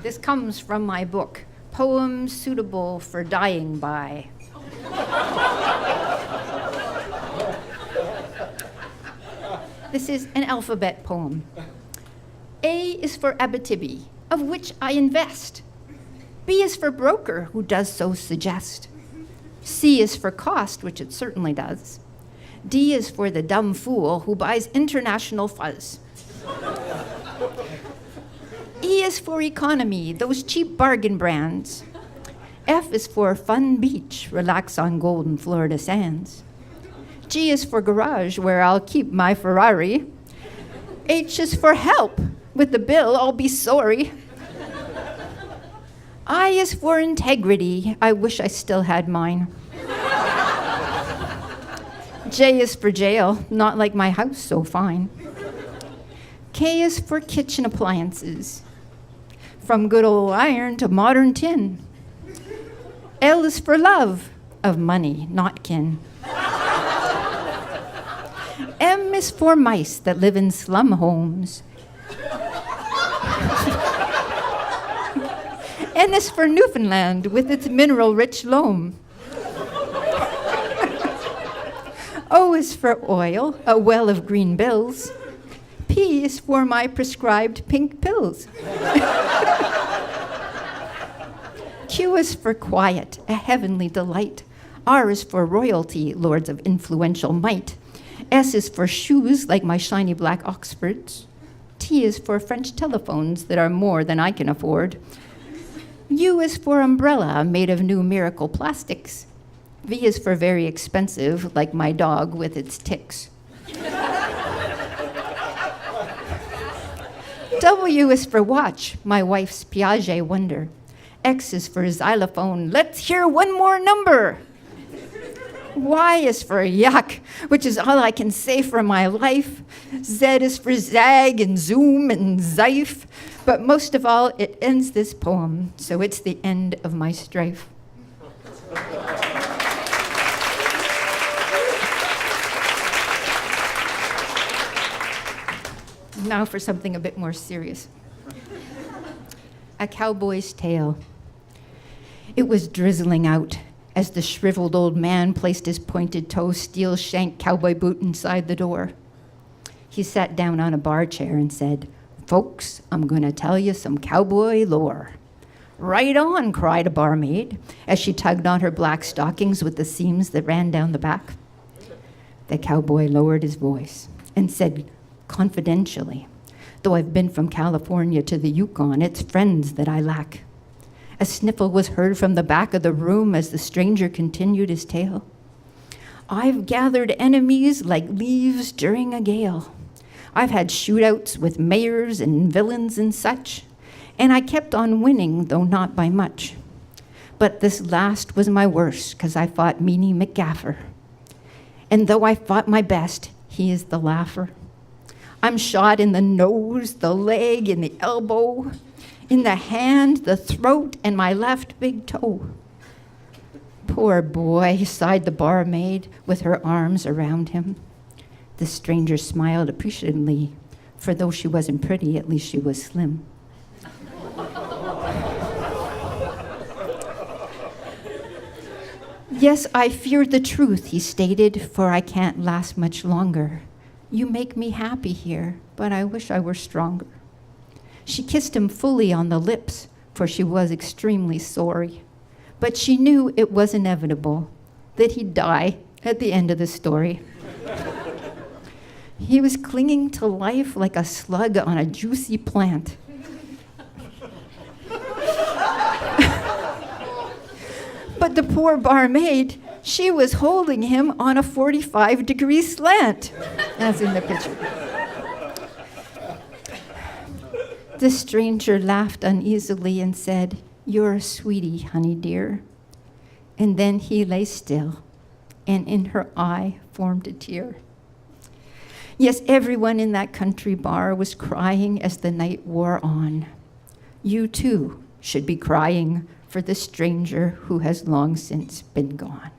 This comes from my book, Poems Suitable for Dying By. This is an alphabet poem. A is for Abitibi, of which I invest. B is for broker, who does so suggest. C is for cost, which it certainly does. D is for the dumb fool who buys international fuzz. E is for economy, those cheap bargain brands. F is for fun beach, relax on golden Florida sands. G is for garage, where I'll keep my Ferrari. H is for help, with the bill I'll be sorry. I is for integrity, I wish I still had mine. J is for jail, not like my house so fine. K is for kitchen appliances, from good old iron to modern tin. L is for love, of money, not kin. M is for mice that live in slum homes. N is for Newfoundland with its mineral-rich loam. O is for oil, a well of green bills. P is for my prescribed pink pills. Q is for quiet, a heavenly delight. R is for royalty, lords of influential might. S is for shoes like my shiny black Oxfords. T is for French telephones that are more than I can afford. U is for umbrella made of new miracle plastics. V is for very expensive, like my dog with its ticks. W is for watch, my wife's Piaget wonder. X is for xylophone, let's hear one more number. Y is for yuck, which is all I can say for my life. Z is for zag and zoom and zife. But most of all, it ends this poem, so it's the end of my strife. Now for something a bit more serious. A Cowboy's Tale. It was drizzling out as the shriveled old man placed his pointed toe steel shank cowboy boot inside the door. He sat down on a bar chair and said, "Folks, I'm gonna tell you some cowboy lore." "Right on," cried a barmaid as she tugged on her black stockings with the seams that ran down the back. The cowboy lowered his voice and said confidentially, "Though I've been from California to the Yukon, it's friends that I lack." A sniffle was heard from the back of the room as the stranger continued his tale. "I've gathered enemies like leaves during a gale. I've had shootouts with mayors and villains and such, and I kept on winning, though not by much. But this last was my worst, 'cause I fought Meanie McGaffer. And though I fought my best, he is the laugher. I'm shot in the nose, the leg, and the elbow, in the hand, the throat, and my left big toe." "Poor boy," sighed the barmaid with her arms around him. The stranger smiled appreciatively, for though she wasn't pretty, at least she was slim. "Yes, I feared the truth," he stated, "for I can't last much longer. You make me happy here, but I wish I were stronger." She kissed him fully on the lips, for she was extremely sorry. But she knew it was inevitable, that he'd die at the end of the story. He was clinging to life like a slug on a juicy plant. But the poor barmaid, she was holding him on a 45-degree slant, as in the picture. The stranger laughed uneasily and said, "You're a sweetie, honey dear." And then he lay still, and in her eye formed a tear. Yes, everyone in that country bar was crying as the night wore on. You too should be crying for the stranger who has long since been gone.